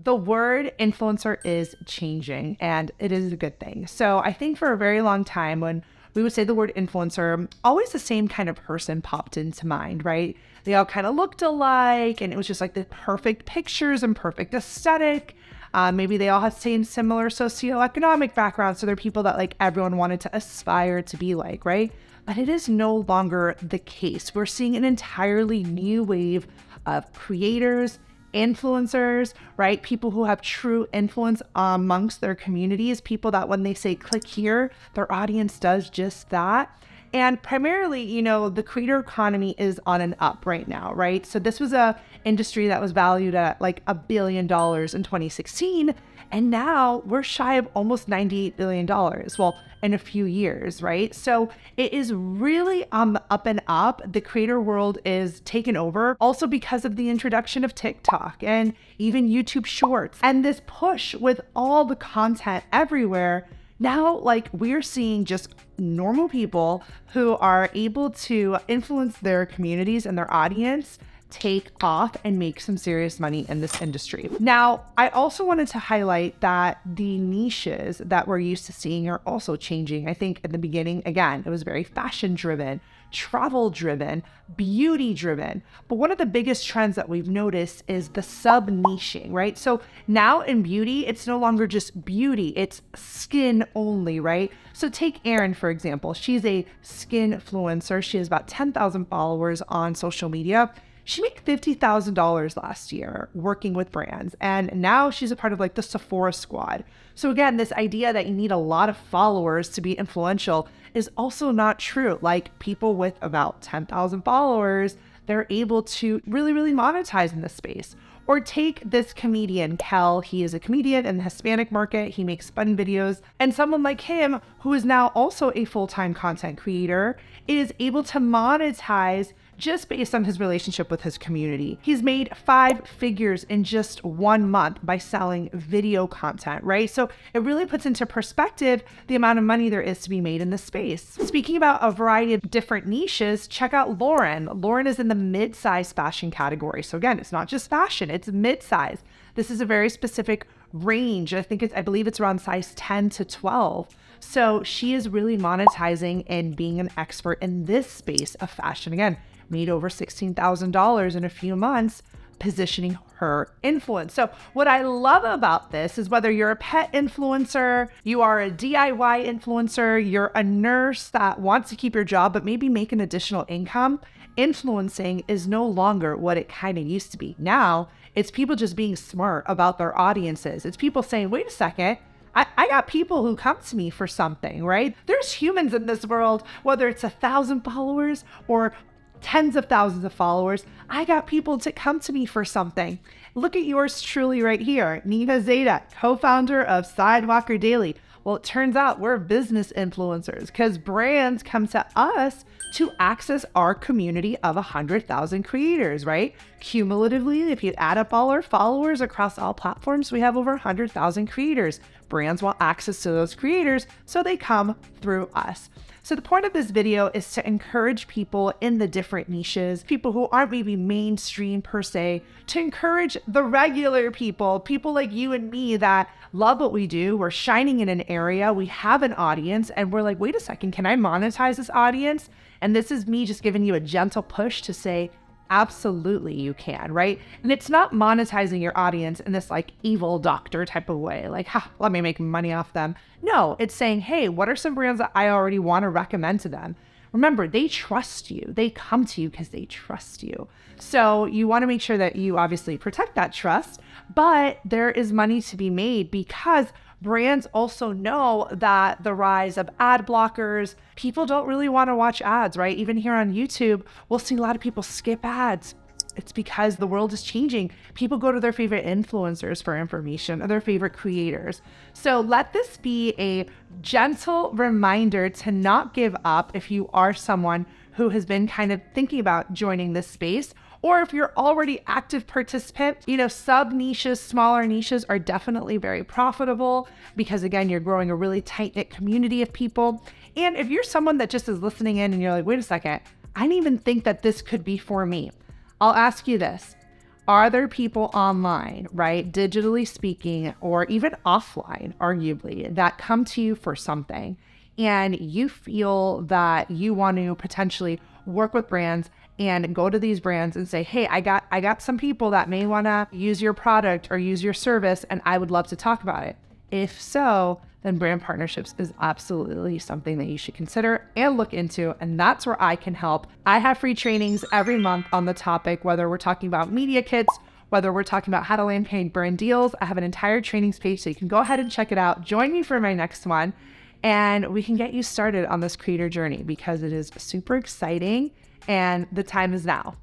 The word influencer is changing, and it is a good thing. So I think for a very long time when we would say the word influencer, always the same kind of person popped into mind, right? They all kind of looked alike, and it was just like the perfect pictures and perfect aesthetic. Maybe they all have same similar socioeconomic backgrounds, so they're people that like everyone wanted to aspire to be like, right? But it is no longer the case. We're seeing an entirely new wave of creators, influencers, right? People who have true influence amongst their communities, people that when they say click here, their audience does just that. And primarily, the creator economy is on an up right now, right? So this was a industry that was valued at like $1 billion in 2016. And now we're shy of almost $98 billion. Well, in a few years, right? So it is really on the up and up. The creator world is taken over also because of the introduction of TikTok and even YouTube Shorts and this push with all the content everywhere. Now, like we're seeing just normal people who are able to influence their communities and their audience take off and make some serious money in this industry. Now, I also wanted to highlight that the niches that we're used to seeing are also changing. I think in the beginning, again, it was very fashion driven, travel driven, beauty driven. But one of the biggest trends that we've noticed is the sub niching, right? So now in beauty, it's no longer just beauty, it's skin only, right? So take Erin, for example. She's a skin influencer. She has about 10,000 followers on social media. She made $50,000 last year working with brands, and now she's a part of like the Sephora squad. So again, this idea that you need a lot of followers to be influential is also not true. Like people with about 10,000 followers, they're able to really, really monetize in this space. Or take this comedian, Kel. He is a comedian in the Hispanic market. He makes fun videos. And someone like him, who is now also a full-time content creator, is able to monetize just based on his relationship with his community. He's made 5 figures in just 1 month by selling video content, right? So it really puts into perspective the amount of money there is to be made in this space. Speaking about a variety of different niches, check out Lauren. Lauren is in the mid-size fashion category. So again, it's not just fashion, it's mid-size. This is a very specific range. I believe it's around size 10 to 12. So she is really monetizing and being an expert in this space of fashion. Again, made over $16,000 in a few months, positioning her influence. So what I love about this is whether you're a pet influencer, you are a DIY influencer, you're a nurse that wants to keep your job but maybe make an additional income, influencing is no longer what it kind of used to be. Now, it's people just being smart about their audiences. It's people saying, wait a second, I got people who come to me for something, right? There's humans in this world, whether it's 1,000 followers or tens of thousands of followers. I got people to come to me for something. Look at yours truly right here, Nina Zeta, co-founder of Sidewalker Daily. Well, it turns out we're business influencers because brands come to us to access our community of 100,000 creators, right? Cumulatively, if you add up all our followers across all platforms, we have over 100,000 creators. Brands want access to those creators, so they come through us. So the point of this video is to encourage people in the different niches, people who aren't maybe mainstream per se, to encourage the regular people like you and me that love what we do. We're shining in an area, we have an audience, and we're like, wait a second, can I monetize this audience? And this is me just giving you a gentle push to say, absolutely you can, right? And it's not monetizing your audience in this like evil doctor type of way, like, let me make money off them. No, it's saying, hey, what are some brands that I already want to recommend to them? Remember, they trust you. They come to you because they trust you. So you want to make sure that you obviously protect that trust, but there is money to be made because brands also know that the rise of ad blockers, people don't really want to watch ads, right? Even here on YouTube, we'll see a lot of people skip ads. It's because the world is changing. People go to their favorite influencers for information or their favorite creators. So let this be a gentle reminder to not give up if you are someone who has been kind of thinking about joining this space. Or if you're already active participant, sub niches, smaller niches are definitely very profitable because again, you're growing a really tight knit community of people. And if you're someone that just is listening in and you're like, wait a second, I didn't even think that this could be for me. I'll ask you this. Are there people online, right, digitally speaking, or even offline, arguably, that come to you for something and you feel that you want to potentially work with brands and go to these brands and say, hey, I got some people that may want to use your product or use your service, and I would love to talk about it. If so, then brand partnerships is absolutely something that you should consider and look into. And that's where I can help. I have free trainings every month on the topic, whether we're talking about media kits, whether we're talking about how to land paid brand deals. I have an entire trainings page, so you can go ahead and check it out. Join me for my next one, and we can get you started on this creator journey because it is super exciting and the time is now.